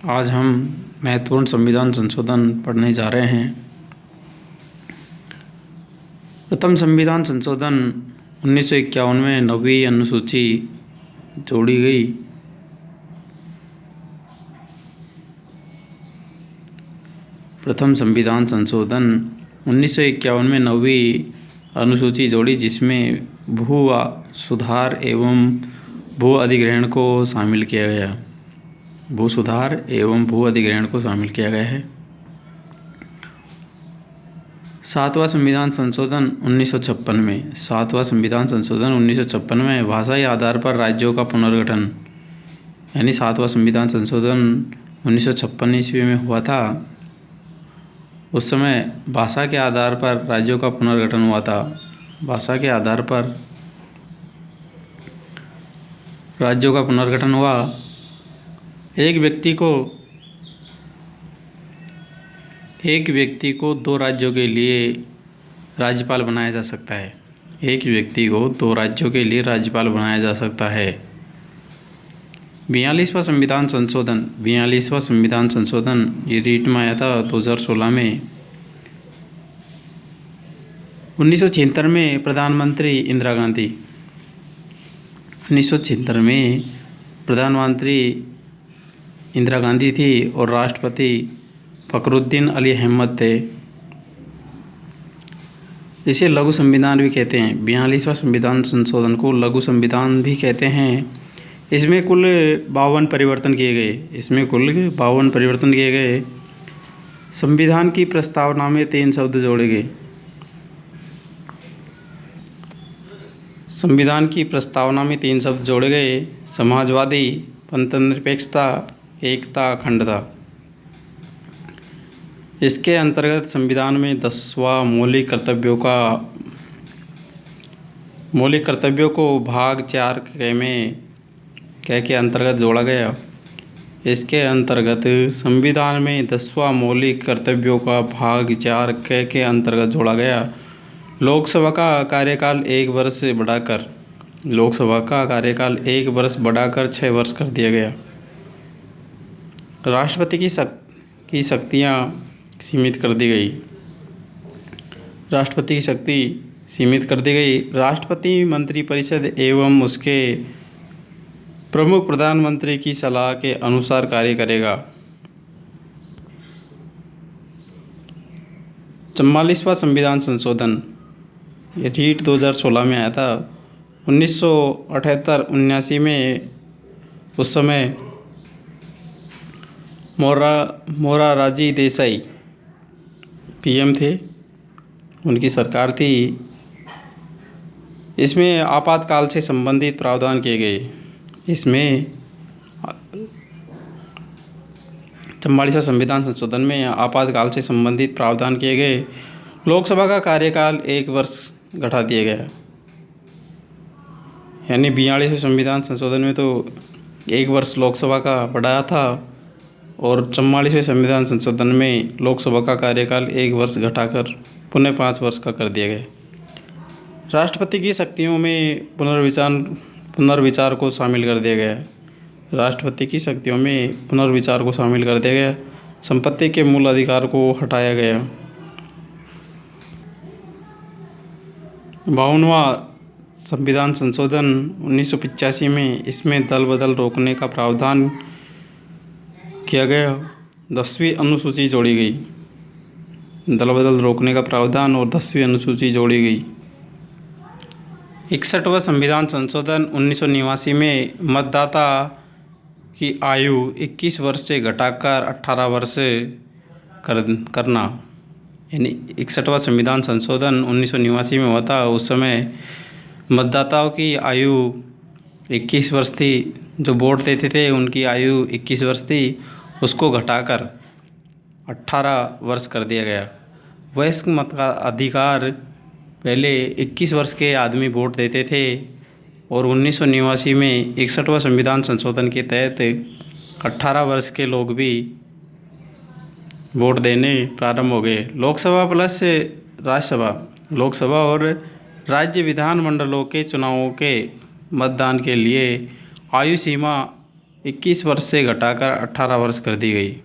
आज हम महत्वपूर्ण संविधान संशोधन पढ़ने जा रहे हैं। प्रथम संविधान संशोधन 1951 में 9वीं अनुसूची जोड़ी गई। प्रथम संविधान संशोधन 1951 में 9वीं अनुसूची जोड़ी, जिसमें भू सुधार एवं भू अधिग्रहण को शामिल किया गया। भू सुधार एवं भू अधिग्रहण को शामिल किया गया है। 7वां संविधान संशोधन 1956 में 7वां संविधान संशोधन 1956 में भाषाई आधार पर राज्यों का पुनर्गठन, यानी 7वां संविधान संशोधन 1956 ईस्वी में हुआ था। उस समय भाषा के आधार पर राज्यों का पुनर्गठन हुआ था। भाषा के आधार पर राज्यों का पुनर्गठन हुआ। एक व्यक्ति को 2 राज्यों के लिए राज्यपाल बनाया जा सकता है। एक व्यक्ति को 2 राज्यों के लिए राज्यपाल बनाया जा सकता है। 42वां संविधान संशोधन ये रीट में आया था 2016 में। 1976 में प्रधानमंत्री इंदिरा गांधी 1976 में प्रधानमंत्री इंदिरा गांधी थी और राष्ट्रपति फखरुद्दीन अली अहमद थे। इसे लघु संविधान भी कहते हैं। 42वां संविधान संशोधन को लघु संविधान भी कहते हैं। इसमें कुल 52 परिवर्तन किए गए। संविधान की प्रस्तावना में 3 शब्द जोड़े गए। संविधान की प्रस्तावना में 3 शब्द जोड़े गए: समाजवादी, पंथनिरपेक्षता, एकता, अखंडता। इसके अंतर्गत संविधान में 10वां मौलिक कर्तव्यों को भाग 4 के अंतर्गत जोड़ा गया। इसके अंतर्गत संविधान में 10वां मौलिक कर्तव्यों का भाग 4 के अंतर्गत जोड़ा गया। लोकसभा का कार्यकाल 1 वर्ष बढ़ाकर 6 वर्ष कर दिया गया। राष्ट्रपति की शक्तियाँ सीमित कर दी गई। राष्ट्रपति मंत्रिपरिषद एवं उसके प्रमुख प्रधानमंत्री की सलाह के अनुसार कार्य करेगा। 44वां संविधान संशोधन ये रीट 2016 में आया था। 1978-79 में उस समय मोरारजी देसाई पीएम थे, उनकी सरकार थी। इसमें आपातकाल से संबंधित प्रावधान किए गए। इसमें 44वां संविधान संशोधन में आपातकाल से संबंधित प्रावधान किए गए। लोकसभा का कार्यकाल 1 वर्ष घटा दिया गया। यानी 42वें संविधान संशोधन में तो 1 वर्ष लोकसभा का बढ़ाया था और 44वें संविधान संशोधन में लोकसभा का कार्यकाल 1 वर्ष घटाकर पुनः 5 वर्ष का कर दिया गया। राष्ट्रपति की शक्तियों में पुनर्विचार को शामिल कर दिया गया। संपत्ति के मूल अधिकार को हटाया गया। 52वां संविधान संशोधन 1985 में इसमें दल बदल रोकने का प्रावधान किया गया। 10वीं अनुसूची जोड़ी गई। दल बदल रोकने का प्रावधान और 10वीं अनुसूची जोड़ी गई। 61वां संविधान संशोधन 1989 में मतदाता की आयु 21 वर्ष से घटाकर 18 वर्ष करना, यानी 61वां संविधान संशोधन 1989 में हुआ था। उस समय मतदाताओं की आयु 21 वर्ष थी। जो वोट देते थे उनकी आयु 21 वर्ष थी, उसको घटाकर 18 वर्ष कर दिया गया। वयस्क मत का अधिकार, पहले 21 वर्ष के आदमी वोट देते थे और 1989 में 61वां संविधान संशोधन के तहत 18 वर्ष के लोग भी वोट देने प्रारंभ हो गए। लोकसभा और राज्य विधानमंडलों के चुनावों के मतदान के लिए आयु सीमा 21 वर्ष से घटाकर 18 वर्ष कर दी गई।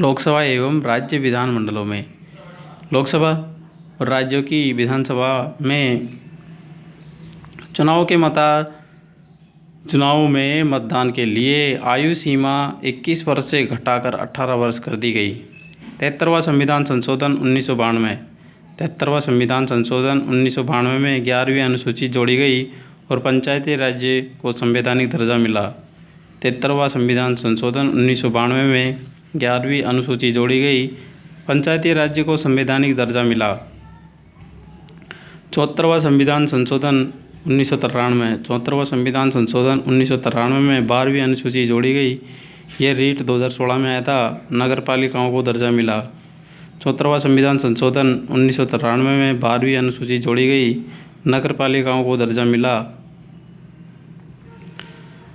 लोकसभा एवं राज्य विधानमंडलों में, लोकसभा और राज्यों की विधानसभा में चुनाव में मतदान के लिए आयु सीमा 21 वर्ष से घटाकर 18 वर्ष कर दी गई। 73वां संविधान संशोधन 1992, 73वां संविधान संशोधन 1992 में 11वीं अनुसूची जोड़ी गई और पंचायती राज्य को संवैधानिक दर्जा मिला। 73वां संविधान संशोधन 1992 में 11वीं अनुसूची जोड़ी गई, पंचायती राज्य को संवैधानिक दर्जा मिला। 74वां संविधान संशोधन 1993, 74वां संविधान संशोधन 1993 में 12वीं अनुसूची जोड़ी गई। यह रीट 2016 में आया था। नगर पालिकाओं को दर्जा मिला। 74वां संविधान संशोधन 1993 में 12वीं अनुसूची जोड़ी गई, नगर पालिकाओं को दर्जा मिला।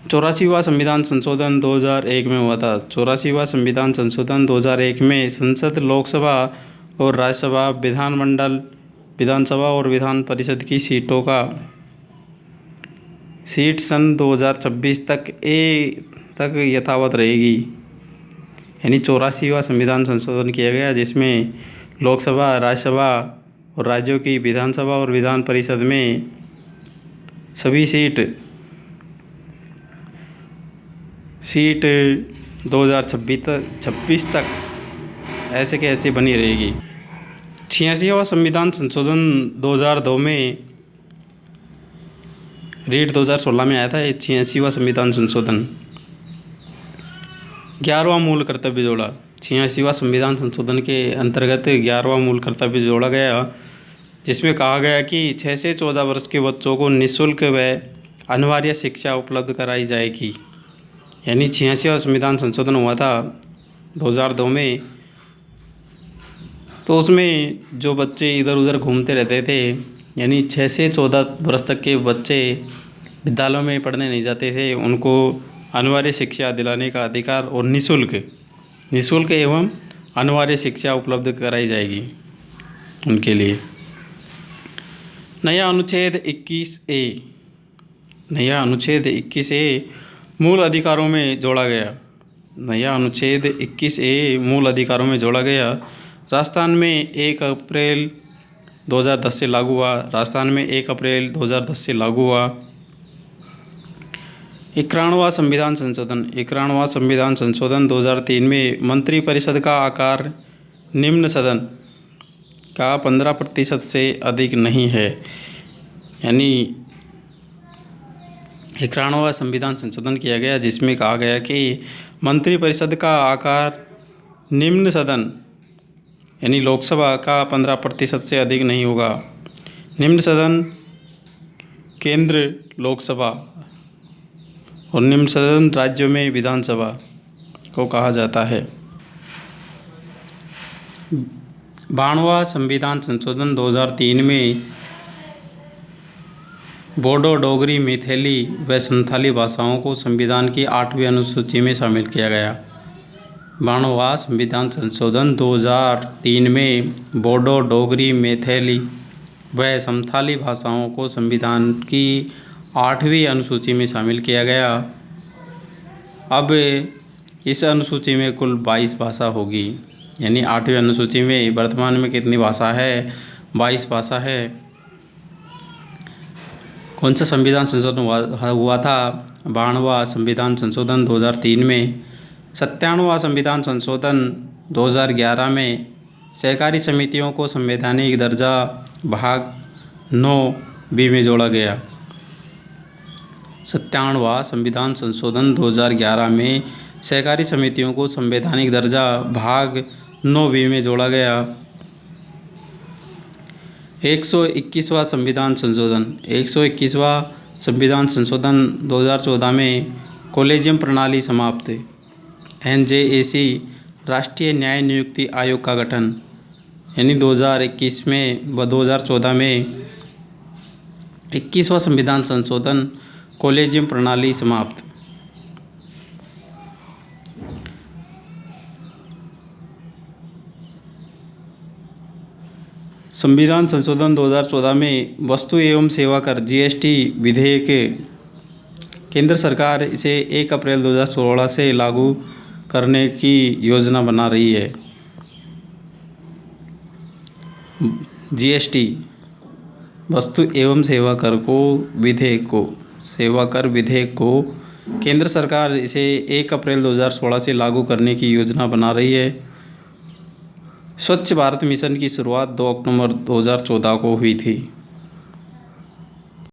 84वां संविधान संशोधन 2001 में हुआ था। 84वां संविधान संशोधन 2001 में संसद, लोकसभा और राज्यसभा, विधानसभा और विधान परिषद की सीट सन 2026 तक यथावत रहेगी। यानी 84वां संविधान संशोधन किया गया, जिसमें लोकसभा, राज्यसभा और राज्यों की विधानसभा और विधान परिषद में सभी सीट 2026 तक ऐसे के ऐसे बनी रहेगी। 86वां संविधान संशोधन 2002 में रीट 2016 में आया था। 86वां संविधान संशोधन 11वां मूल कर्तव्य जोड़ा। 86वां संविधान संशोधन के अंतर्गत 11वां मूल कर्तव्य जोड़ा गया, जिसमें कहा गया कि 6 से 14 वर्ष के बच्चों को निःशुल्क व अनिवार्य शिक्षा उपलब्ध कराई जाएगी। यानी 86वां संविधान संशोधन हुआ था 2002 में, तो उसमें जो बच्चे इधर उधर घूमते रहते थे, यानी 6 से 14 वर्ष तक के बच्चे विद्यालयों में पढ़ने नहीं जाते थे, उनको अनिवार्य शिक्षा दिलाने का अधिकार और निःशुल्क एवं अनिवार्य शिक्षा उपलब्ध कराई जाएगी उनके लिए। नया अनुच्छेद 21A मूल अधिकारों में जोड़ा गया। नया अनुच्छेद 21A मूल अधिकारों में जोड़ा गया। राजस्थान में 1 अप्रैल 2010 से लागू हुआ। 91वां संविधान संशोधन 2003 में मंत्रिपरिषद का आकार निम्न सदन का 15% से अधिक नहीं है। यानी 91वां संविधान संशोधन किया गया, जिसमें कहा गया कि मंत्रिपरिषद का आकार निम्न सदन यानी लोकसभा का 15% से अधिक नहीं होगा। निम्न सदन केंद्र लोकसभा और निम्न सदन राज्यों में विधानसभा को कहा जाता है। 92वां संविधान संशोधन 2003 में बोडो, डोगरी, मैथिली व संथाली भाषाओं को संविधान की 8वीं अनुसूची में शामिल किया गया। 92वां संविधान संशोधन 2003 में बोडो, डोगरी, मैथिली व संथाली भाषाओं को संविधान की 8वीं अनुसूची में शामिल किया गया। अब इस अनुसूची में कुल 22 भाषा होगी। यानी 8वीं अनुसूची में वर्तमान में कितनी भाषा है? 22 भाषा है। कौन सा संविधान संशोधन हुआ था? 92वां संविधान संशोधन 2003 में। 97वां संविधान संशोधन 2011 में सहकारी समितियों को संवैधानिक दर्जा भाग 9B में जोड़ा गया। 97वां संविधान संशोधन 2011 में सहकारी समितियों को संवैधानिक दर्जा भाग 9B में जोड़ा गया। 121वां संविधान संशोधन 2014 में कॉलेजियम प्रणाली समाप्त। NJAC राष्ट्रीय न्याय नियुक्ति आयोग का गठन। यानी 2014 में 21वां संविधान संशोधन, कॉलेजियम प्रणाली समाप्त। संविधान संशोधन 2014 में वस्तु एवं सेवा कर GST विधेयक केंद्र सरकार इसे 1 अप्रैल 2016 से लागू करने की योजना बना रही है। जीएसटी वस्तु एवं सेवा कर विधेयक को केंद्र सरकार इसे 1 अप्रैल 2016 से लागू करने की योजना बना रही है। स्वच्छ भारत मिशन की शुरुआत 2 अक्टूबर 2014 को हुई थी।